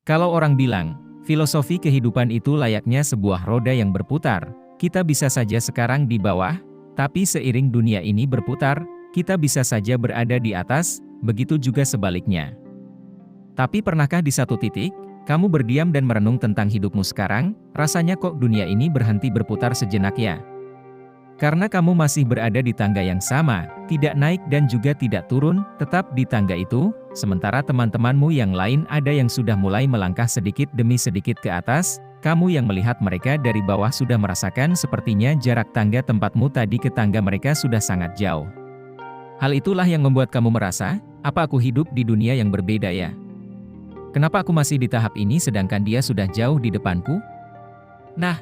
Kalau orang bilang, filosofi kehidupan itu layaknya sebuah roda yang berputar, kita bisa saja sekarang di bawah, tapi seiring dunia ini berputar, kita bisa saja berada di atas, begitu juga sebaliknya. Tapi pernahkah di satu titik, kamu berdiam dan merenung tentang hidupmu sekarang, rasanya kok dunia ini berhenti berputar sejenak ya? Karena kamu masih berada di tangga yang sama, tidak naik dan juga tidak turun, tetap di tangga itu, sementara teman-temanmu yang lain ada yang sudah mulai melangkah sedikit demi sedikit ke atas, kamu yang melihat mereka dari bawah sudah merasakan sepertinya jarak tangga tempatmu tadi ke tangga mereka sudah sangat jauh. Hal itulah yang membuat kamu merasa, apa aku hidup di dunia yang berbeda ya? Kenapa aku masih di tahap ini sedangkan dia sudah jauh di depanku? Nah,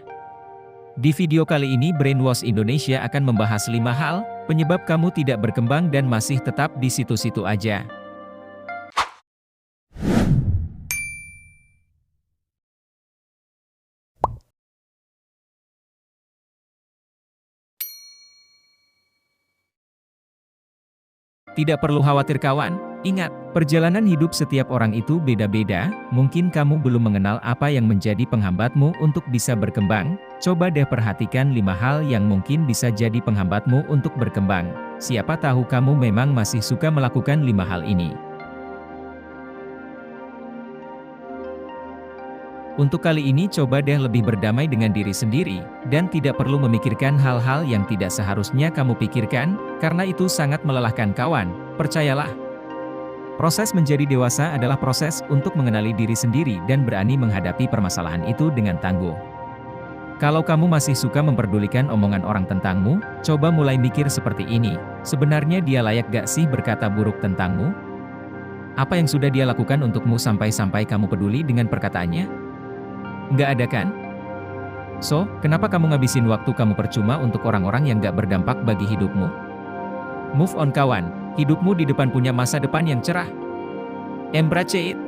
di video kali ini Brainwash Indonesia akan membahas 5 hal, penyebab kamu tidak berkembang dan masih tetap di situ-situ aja. Tidak perlu khawatir kawan, ingat, perjalanan hidup setiap orang itu beda-beda, mungkin kamu belum mengenal apa yang menjadi penghambatmu untuk bisa berkembang, coba deh perhatikan 5 hal yang mungkin bisa jadi penghambatmu untuk berkembang, siapa tahu kamu memang masih suka melakukan 5 hal ini. Untuk kali ini coba deh lebih berdamai dengan diri sendiri, dan tidak perlu memikirkan hal-hal yang tidak seharusnya kamu pikirkan, karena itu sangat melelahkan kawan, percayalah. Proses menjadi dewasa adalah proses untuk mengenali diri sendiri dan berani menghadapi permasalahan itu dengan tangguh. Kalau kamu masih suka memperdulikan omongan orang tentangmu, coba mulai mikir seperti ini, sebenarnya dia layak gak sih berkata buruk tentangmu? Apa yang sudah dia lakukan untukmu sampai-sampai kamu peduli dengan perkataannya? Nggak ada kan? So, kenapa kamu ngabisin waktu kamu percuma untuk orang-orang yang nggak berdampak bagi hidupmu? Move on kawan, hidupmu di depan punya masa depan yang cerah. Embrace it.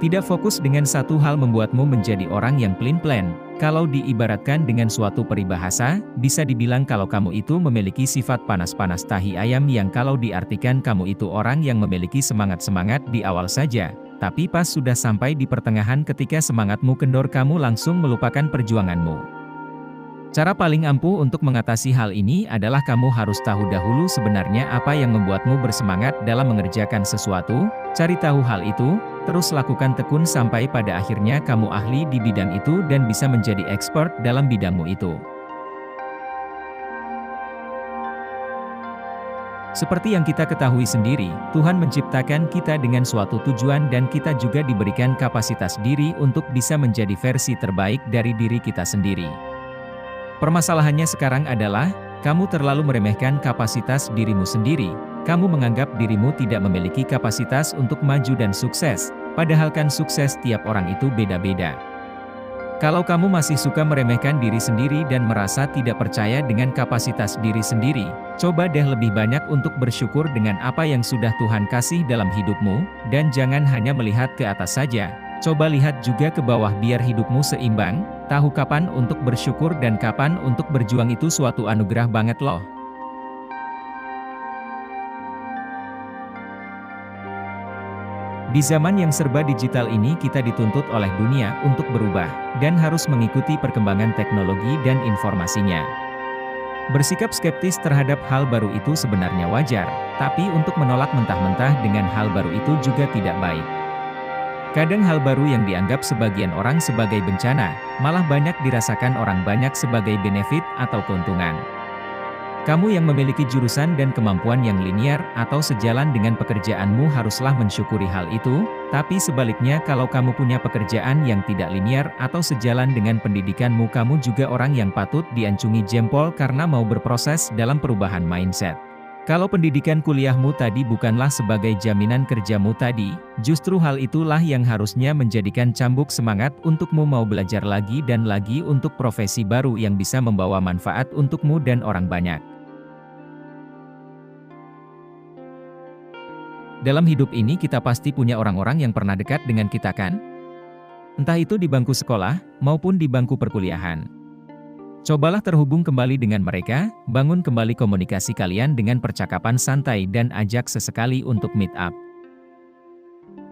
Tidak fokus dengan satu hal membuatmu menjadi orang yang pelin-pelan. Kalau diibaratkan dengan suatu peribahasa, bisa dibilang kalau kamu itu memiliki sifat panas-panas tahi ayam yang kalau diartikan kamu itu orang yang memiliki semangat-semangat di awal saja, tapi pas sudah sampai di pertengahan ketika semangatmu kendor kamu langsung melupakan perjuanganmu. Cara paling ampuh untuk mengatasi hal ini adalah kamu harus tahu dahulu sebenarnya apa yang membuatmu bersemangat dalam mengerjakan sesuatu, cari tahu hal itu, terus lakukan tekun sampai pada akhirnya kamu ahli di bidang itu dan bisa menjadi expert dalam bidangmu itu. Seperti yang kita ketahui sendiri, Tuhan menciptakan kita dengan suatu tujuan dan kita juga diberikan kapasitas diri untuk bisa menjadi versi terbaik dari diri kita sendiri. Permasalahannya sekarang adalah, kamu terlalu meremehkan kapasitas dirimu sendiri, kamu menganggap dirimu tidak memiliki kapasitas untuk maju dan sukses, padahal kan sukses tiap orang itu beda-beda. Kalau kamu masih suka meremehkan diri sendiri dan merasa tidak percaya dengan kapasitas diri sendiri, coba deh lebih banyak untuk bersyukur dengan apa yang sudah Tuhan kasih dalam hidupmu, dan jangan hanya melihat ke atas saja, coba lihat juga ke bawah biar hidupmu seimbang, tahu kapan untuk bersyukur dan kapan untuk berjuang itu suatu anugerah banget loh. Di zaman yang serba digital ini kita dituntut oleh dunia untuk berubah, dan harus mengikuti perkembangan teknologi dan informasinya. Bersikap skeptis terhadap hal baru itu sebenarnya wajar, tapi untuk menolak mentah-mentah dengan hal baru itu juga tidak baik. Kadang hal baru yang dianggap sebagian orang sebagai bencana, malah banyak dirasakan orang banyak sebagai benefit atau keuntungan. Kamu yang memiliki jurusan dan kemampuan yang linear atau sejalan dengan pekerjaanmu haruslah mensyukuri hal itu, tapi sebaliknya kalau kamu punya pekerjaan yang tidak linear atau sejalan dengan pendidikanmu kamu juga orang yang patut diancungi jempol karena mau berproses dalam perubahan mindset. Kalau pendidikan kuliahmu tadi bukanlah sebagai jaminan kerjamu tadi, justru hal itulah yang harusnya menjadikan cambuk semangat untukmu mau belajar lagi dan lagi untuk profesi baru yang bisa membawa manfaat untukmu dan orang banyak. Dalam hidup ini kita pasti punya orang-orang yang pernah dekat dengan kita kan? Entah itu di bangku sekolah, maupun di bangku perkuliahan. Cobalah terhubung kembali dengan mereka, bangun kembali komunikasi kalian dengan percakapan santai dan ajak sesekali untuk meet up.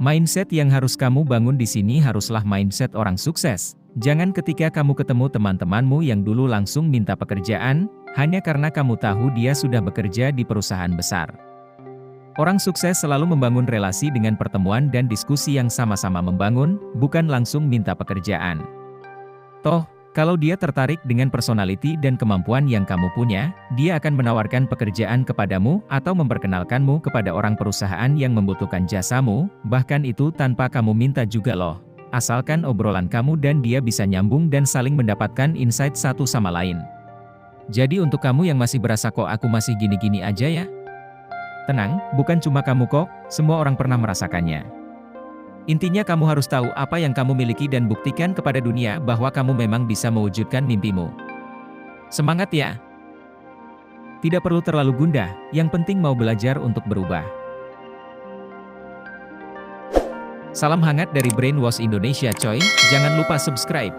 Mindset yang harus kamu bangun di sini haruslah mindset orang sukses. Jangan ketika kamu ketemu teman-temanmu yang dulu langsung minta pekerjaan, hanya karena kamu tahu dia sudah bekerja di perusahaan besar. Orang sukses selalu membangun relasi dengan pertemuan dan diskusi yang sama-sama membangun, bukan langsung minta pekerjaan. Toh, kalau dia tertarik dengan personality dan kemampuan yang kamu punya, dia akan menawarkan pekerjaan kepadamu atau memperkenalkanmu kepada orang perusahaan yang membutuhkan jasamu, bahkan itu tanpa kamu minta juga loh. Asalkan obrolan kamu dan dia bisa nyambung dan saling mendapatkan insight satu sama lain. Jadi untuk kamu yang masih berasa kok aku masih gini-gini aja ya? Tenang, bukan cuma kamu kok, semua orang pernah merasakannya. Intinya kamu harus tahu apa yang kamu miliki dan buktikan kepada dunia bahwa kamu memang bisa mewujudkan mimpimu. Semangat ya! Tidak perlu terlalu gundah, yang penting mau belajar untuk berubah. Salam hangat dari Brainwash Indonesia coy, jangan lupa subscribe.